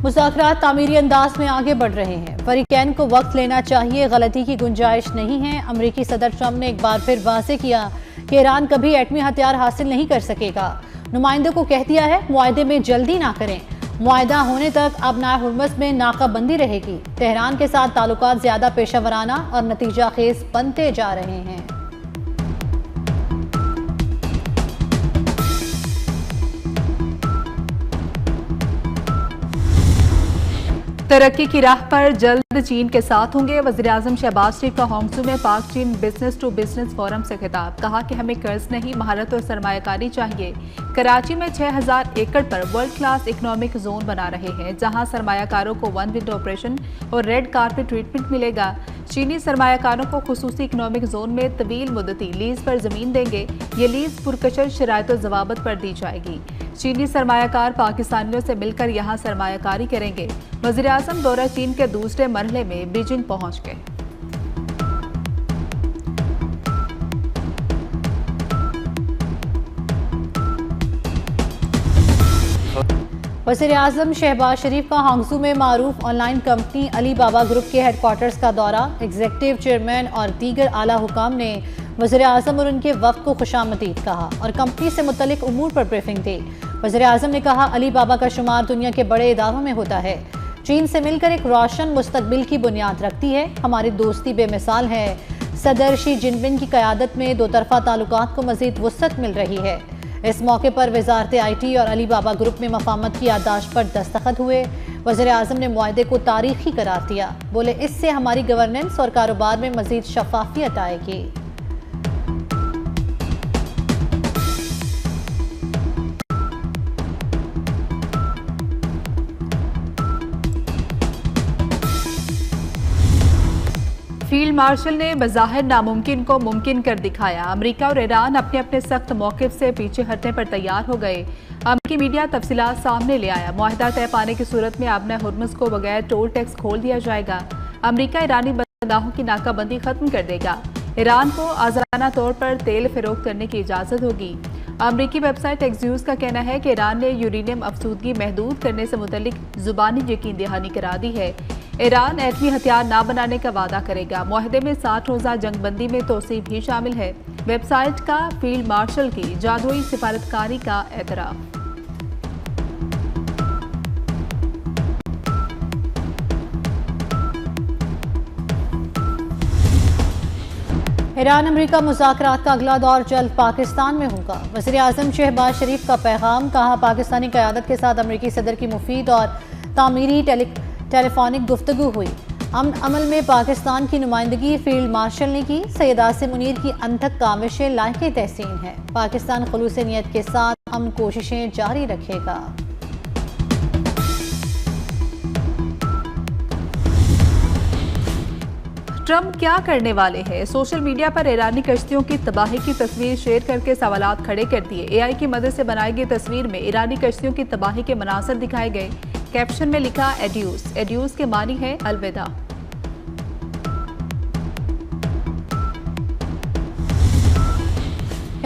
मुज़ाकरात तामीरी अंदाज में आगे बढ़ रहे हैं। फरीकैन को वक्त लेना चाहिए, गलती की गुंजाइश नहीं है। अमरीकी सदर ट्रंप ने एक बार फिर वाज़ेह किया कि ईरान कभी एटमी हथियार हासिल नहीं कर सकेगा। नुमाइंदों को कह दिया है मुआहदे में जल्दी ना करें। मुआहदा होने तक अब नाहुर्मस में नाकाबंदी रहेगी। तेहरान के साथ ताल्लुकात ज्यादा पेशावराना और नतीजा खेज बनते जा रहे हैं। तरक्की की राह पर जल्द चीन के साथ होंगे। वज़ीर-ए-आज़म शहबाज शरीफ का होंगसू में पाक चीन बिजनेस टू बिजनेस फोरम से खिताब। कहा कि हमें कर्ज नहीं, महारत और सरमायाकारी चाहिए। कराची में 6000 एकड़ पर वर्ल्ड क्लास इकोनॉमिक जोन बना रहे हैं, जहां सरमायाकारों को वन विंडो ऑपरेशन और रेड कार्पेट ट्रीटमेंट मिलेगा। चीनी सरमायाकारों को खुसूसी इकोनॉमिक जोन में तवील मुद्दती लीज पर जमीन देंगे। ये लीज पुरकशर शराइत और जवाबत पर दी जाएगी। चीनी सरमायाकार पाकिस्तानियों से मिलकर यहाँ सरमायाकारी करेंगे। वज़ीर-ए-आज़म दौरा चीन के दूसरे मरहले में बीजिंग पहुंच गए। वज़ीर-ए-आज़म शहबाज शरीफ का होंगसू में मारूफ ऑनलाइन कंपनी अली बाबा ग्रुप के हेडक्वार्टर्स का दौरा। एग्जीक्यूटिव चेयरमैन और दीगर आला हुकाम ने वज़ीर-ए-आज़म और उनके वफ़द को खुशामदीद कहा और कंपनी से मुतल्लिक उमूर पर ब्रीफिंग दी। वज़ीर-ए-आज़म ने कहा अली बाबा का शुमार दुनिया के बड़े इदारों में होता है। चीन से मिलकर एक रोशन मुस्तकबिल की बुनियाद रखती है। हमारी दोस्ती बेमिसाल है। सदर शी जिनपिंग की क़यादत में दो तरफ़ा ताल्लुकात को मज़ीद वुसअत मिल रही है। इस मौके पर वज़ारत IT और अली बाबा ग्रुप में मफाहमत की याददाश्त पर दस्तखत हुए। वज़ीर-ए-आज़म ने मुआहदे को तारीखी करार दिया। बोले इससे हमारी गवर्नेंस और कारोबार में मज़ीद शफाफियत आएगी। फील्ड मार्शल ने बज़ाहिर नामुमकिन को मुमकिन कर दिखाया। अमेरिका और ईरान अपने अपने सख्त मौक़िफ़ से पीछे हटने पर तैयार हो गए। अमेरिकी मीडिया तफसीलात सामने ले आया। मुआहदा तय पाने की सूरत में आबना हुर्मुज़ को बगैर टोल टैक्स खोल दिया जाएगा। अमेरिका ईरानी बंदरगाहों की नाकाबंदी खत्म कर देगा। ईरान को आज़ादाना तौर पर तेल फरोख्त करने की इजाज़त होगी। अमरीकी वेबसाइट एक्सक्यूज़ का कहना है कि ईरान ने यूरेनियम अफसूदगी महदूद करने से मुतल्लिक ज़ुबानी यकीन दहानी करा दी है। ईरान एटमी हथियार ना बनाने का वादा करेगा। मुआहदे में 60 रोज़ा जंगबंदी में तोसी भी शामिल है। वेबसाइट का फील्ड मार्शल की जादुई सिफारतकारी का एतराफ़। ईरान अमेरिका मुज़ाकरात का अगला दौर जल्द पाकिस्तान में होगा। वज़ीर-ए-आज़म शहबाज शरीफ का पैगाम। कहा पाकिस्तानी क़यादत के साथ अमेरिकी सदर की मुफीद और तामीरी टेलीफोनिक गुफ्तगू हुई। अमन अमल में पाकिस्तान की नुमाइंदगी फील्ड मार्शल ने की। सैयद आसिम मुनीर की अनथक काविशें लायक़े तहसीन है। पाकिस्तान खुलूस नियत के साथ अमन कोशिशें जारी रखेगा। ट्रंप क्या करने वाले हैं? सोशल मीडिया पर ईरानी कश्तियों की तबाही की तस्वीर शेयर करके सवालात खड़े कर दिए। AI की मदद से बनाई गई तस्वीर में ईरानी कश्तियों की तबाही के मनासर दिखाए गए। कैप्शन में लिखा एड्यूस। एड्यूस के मानी है अलविदा।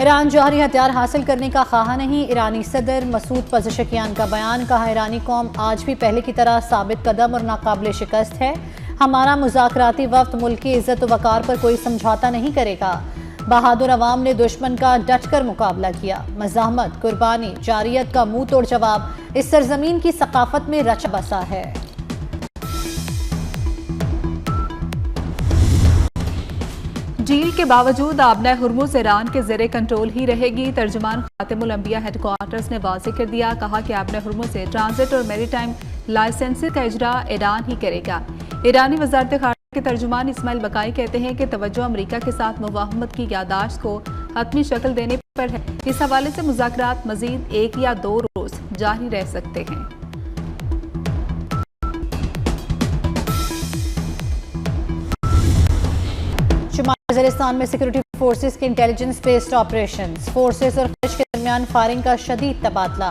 ईरान जौहरी हथियार हासिल करने का ख्वाह नहीं। ईरानी सदर मसूद पज़ेशकियान का बयान। कहा ईरानी कौम आज भी पहले की तरह साबित कदम और नाकाबिल शिकस्त है। हमारा मुज़ाकराती वफ़द मुल्क की इज़्ज़त व वक़ार पर कोई समझौता नहीं करेगा। बहादुर अवाम ने दुश्मन का डट कर मुकाबला किया। मज़ाहमत, कुर्बानी, जारियत का मुंह तोड़ जवाब इस सरजमीन की सकाफत में रचा बसा है। डील के बावजूद आबना हुर्मुज़ ईरान के ज़ेरे कंट्रोल ही रहेगी। तर्जुमान खातिमुल अंबिया हेडक्वार्टर्स ने वाज़ेह कर दिया। कहा कि आबना हुर्मुज़ से ट्रांजिट और मैरीटाइम लाइसेंसिंग का इजरा ईरान ही करेगा। ईरानी वज़ारत ख़ारिजा के तर्जुमान इस्माइल बकाई कहते हैं कि तवज्जो अमेरिका के साथ मुफ़ाहमत की यादाश्त को हतमी शक्ल देने पर है। इस हवाले से मुज़ाकरात मज़ीद 1 या 2 रोज़ जारी रह सकते हैं। शुमाली वज़ीरिस्तान में सिक्योरिटी फोर्सेस के इंटेलिजेंस बेस्ड ऑपरेशन। फोर्सेस और ख़ुश के दरमियान फायरिंग का शदीद तबादला।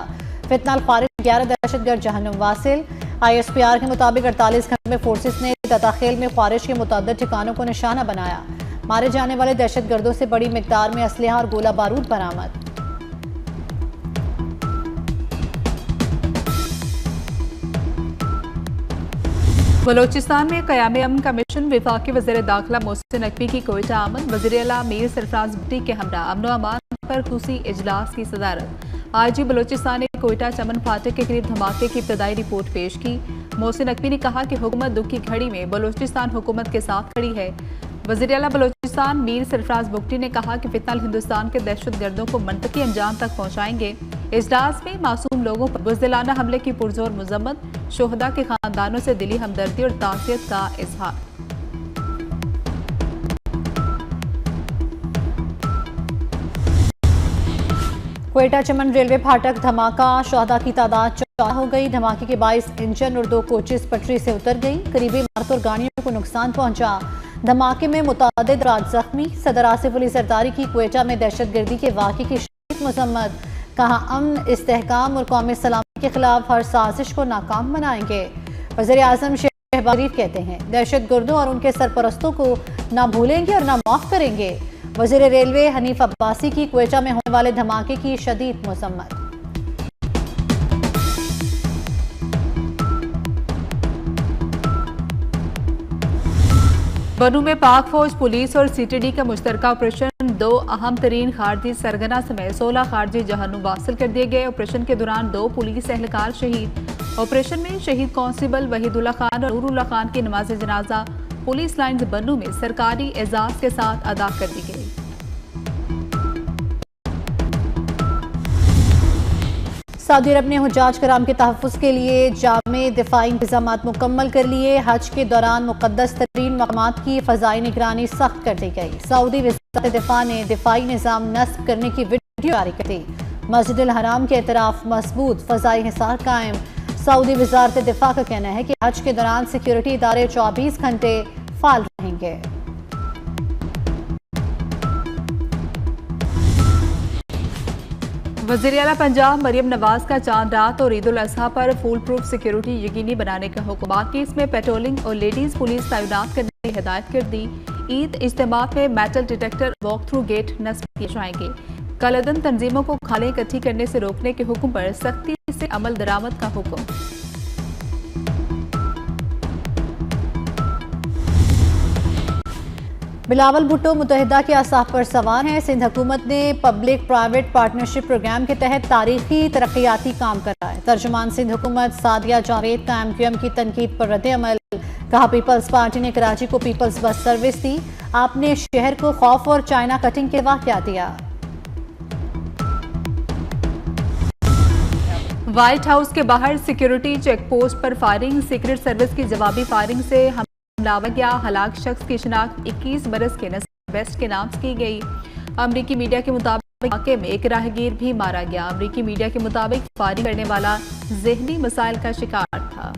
फितनाल फारिग 11 दहशतगर्द जहन्नुम वासिल। ISPR के मुताबिक 48 घंटे में फोर्सेस ने तताखेल में ख्वारिश के मुतअद्दिद ठिकानों को निशाना बनाया। मारे जाने वाले दहशतगर्दों से बड़ी मिकदार में असलहा और गोला बारूद बरामद। बलोचिस्तान में क़याम अमन का मिशन वफाकी वज़ीर दाखिला मोहसिन नकवी की कोयटा आमद। वज़ीर आला मीर सरफराज भुट्टी के हमरा अमन अमान पर खुसूसी इजलास की सदारत। IG बलोचिस्तान ने कोयटा चमन फाटक के करीब धमाके की इब्तदाई रिपोर्ट पेश की। मोहसिन नकवी ने कहा कि हुकूमत दुख की घड़ी में बलोचिस्तान हुकूमत के साथ खड़ी है। वज़ीर आला बलोचिस्तान मीर सरफराज भुट्टी ने कहा कि फितनल हिंदुस्तान के दहशत गर्दों को मनतकी अंजाम तक पहुँचाएंगे। इजलास में मासूम लोगों पर बुज़दिलाना हमले की पुरजोर मजम्मत, शोहदा के खानदानों से दिली हमदर्दी और ताज़ियत का इजहार। क्वेटा चमन रेलवे फाटक धमाका, शोहदा की तादाद 14 हो गई। धमाके के 22 इंजन और 2 कोचेस पटरी से उतर गई। करीबी इमारतों और गाड़ियों को नुकसान पहुंचा। धमाके में मुतादिद अफराद जख्मी। सदर आसिफ अली सरदारी की क्वेटा में दहशतगर्दी के वाक़े की शदीद मजम्मत। कहा अमन, इस्तेहकाम और कौमी सलामती के खिलाफ हर साजिश को नाकाम बनाएंगे। वज़ीर आज़म शहबाज शरीफ कहते हैं दहशत गर्दों और उनके सरपरस्तों को ना भूलेंगे और ना माफ़ करेंगे। वज़ीर रेलवे हनीफ अब्बासी की क्वेटा में होने वाले धमाके की शदीद मजम्मत। बनू में पाक फौज, पुलिस और CTD का मुश्तरका ऑपरेशन। 2 अहम तरीन खारजी सरगना समेत 16 खारजी जहन्नुम वासिल कर दिए गए। ऑपरेशन के दौरान 2 पुलिस एहलकार शहीद। ऑपरेशन में शहीद कांस्टेबल वहीदुल्ला खान और नूरुल्ला खान की नमाज जनाजा पुलिस लाइन्स बनू में सरकारी एजाज के साथ अदा कर दी गई। सऊदी अरब ने हुज्जाज कराम के तहफ़्फ़ुज़ के लिए जामे दिफाई इंतजाम मुकम्मल कर लिए। हज के दौरान मुक़द्दस तरीन मक़ामात की फ़ज़ाई निगरानी सख्त कर दी गई। सऊदी वज़ारत दिफ़ा ने दिफाई निज़ाम नस्ब करने की वीडियो जारी कर दी। मस्जिदुल हराम के एतराफ़ मजबूत फ़ज़ाई हिसार कायम। सऊदी वज़ारत दिफ़ा का कहना है कि हज के दौरान सिक्योरिटी इदारे 24 घंटे फ़ाल रहेंगे। वज़ीर आला पंजाब मरियम नवाज का चांद रात और ईद उल अज़हा पर फुल प्रूफ सिक्योरिटी यकीनी बनाने का हुक्म। बाकी इसमें पेट्रोलिंग और लेडीज पुलिस तैनात करने की हिदायत कर दी। ईद इज्तिमात में metal detector walk through gate नस्ब किए जाएंगे। कलअदन तंजीमों को खालें इकट्ठी करने से रोकने के हुक्म पर सख्ती से अमल दरामद का हुक्म। बिलावल भुट्टो मुत्तहिदा के असाफ पर सवार हैं। सिंध हुकूमत ने पब्लिक प्राइवेट पार्टनरशिप प्रोग्राम के तहत तारीखी तरक्याती काम करा है। तर्जुमान सिंध हुकूमत सादिया जावेद का MQM की तनकीद पर रद्द अमल। कहा पीपल्स पार्टी ने कराची को पीपल्स बस सर्विस दी। आपने शहर को खौफ और चाइना कटिंग के वाक़या दिया। व्हाइट हाउस के बाहर सिक्योरिटी चेक पोस्ट पर फायरिंग। सीक्रेट सर्विस की जवाबी फायरिंग से हमलावर या हलाक शख्स की शिनाख्त 21 बरस के नसीर बेस्ट के नाम से की गई। अमरीकी मीडिया के मुताबिक वाक़े में एक राहगीर भी मारा गया। अमरीकी मीडिया के मुताबिक फायरिंग करने वाला ज़हनी मसाइल का शिकार था।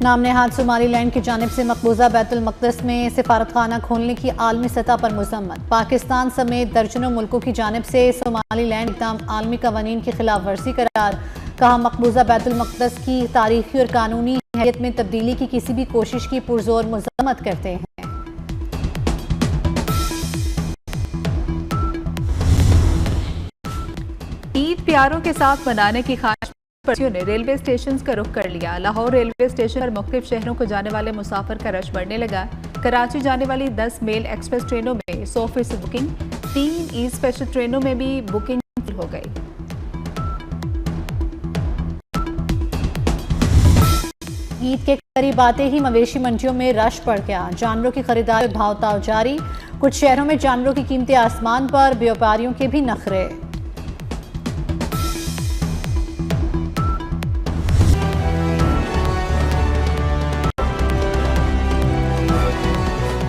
नाम नेहाद सोमालीलैंड की जानिब से मकबूजा बैतुल मक़दस में सिफारतखाना खोलने की आलमी सतह पर मज़म्मत। पाकिस्तान समेत दर्जनों मुल्कों की जानिब से सोमालीलैंड इक़दाम आलमी कवानीन की खिलाफ वर्जी करार। कहा मकबूजा बैतुल मक़दस की तारीखी और कानूनी हैसियत में तब्दीली की किसी भी कोशिश की पुरजोर मज़म्मत करते हैं। ईद प्यारों के साथ मनाने की ख्वाहिश ने रेलवे स्टेशन का रुख कर लिया। लाहौर रेलवे स्टेशन पर मुख्तलिफ शहरों को जाने वाले मुसाफिर का रश बढ़ने लगा। कराची जाने वाली 10 मेल एक्सप्रेस ट्रेनों में 100% बुकिंग। 3 ईद स्पेशल ट्रेनों में भी बुकिंग हो गई। ईद के करीब आते ही मवेशी मंडियों में रश बढ़ गया। जानवरों की खरीदारी भाव ताव जारी। कुछ शहरों में जानवरों की कीमतें आसमान पर, व्यापारियों के भी नखरे।